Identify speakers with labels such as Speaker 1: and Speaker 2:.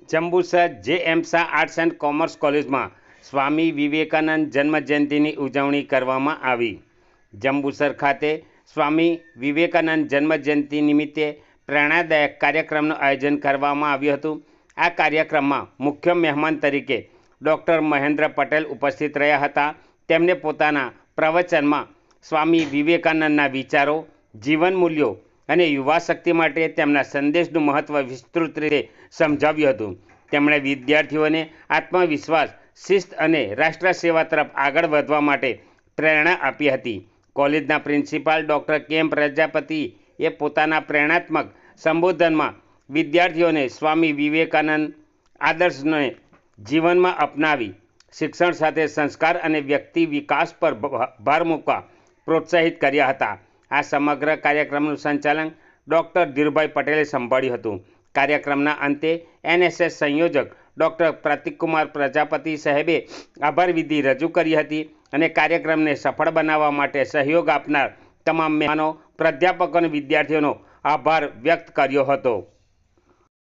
Speaker 1: Jambusar J M. Shah arts and commerce કોલેજમાં સ્વામી વિવેકાનંદ જન્મજયંતિની ઉજવણી કરવામાં આવી. જંબુસર ખાતે સ્વામી વિવેકાનંદ જન્મજયંતિ નિમિત્તે પ્રેરણાદાયક કાર્યક્રમનું આયોજન કરવામાં આવ્યું હતું. આ કાર્યક્રમમાં મુખ્ય મહેમાન તરીકે ડૉક્ટર મહેન્દ્ર પટેલ ઉપસ્થિત રહ્યા હતા. તેમને પોતાના પ્રવચનમાં સ્વામી વિવેકાનંદના વિચારો, જીવન મૂલ્યો અને યુવા શક્તિ માટે તેમના સંદેશનું મહત્ત્વ વિસ્તૃત રીતે સમજાવ્યું હતું. તેમણે વિદ્યાર્થીઓને આત્મવિશ્વાસ, શિસ્ત અને રાષ્ટ્ર સેવા તરફ આગળ વધવા માટે પ્રેરણા આપી હતી. કોલેજના પ્રિન્સિપાલ ડૉક્ટર કે. પ્રજાપતિએ પોતાના પ્રેરણાત્મક સંબોધનમાં વિદ્યાર્થીઓને સ્વામી વિવેકાનંદ આદર્શને જીવનમાં અપનાવી શિક્ષણ સાથે સંસ્કાર અને વ્યક્તિ વિકાસ પર ભાર મૂકવા પ્રોત્સાહિત કર્યા હતા. આ સમગ્ર કાર્યક્રમનું સંચાલન ડૉક્ટર ધીરુભાઈ પટેલે સંભાળ્યું હતું. કાર્યક્રમના અંતે એનએસએસ સંયોજક ડૉક્ટર પ્રતિકકુમાર પ્રજાપતિ સાહેબે આભાર વિધિ રજૂ કરી હતી અને કાર્યક્રમને સફળ બનાવવા માટે સહયોગ આપનાર તમામ મહેમાનો, પ્રાધ્યાપકો અને વિદ્યાર્થીઓનો આભાર વ્યક્ત કર્યો હતો.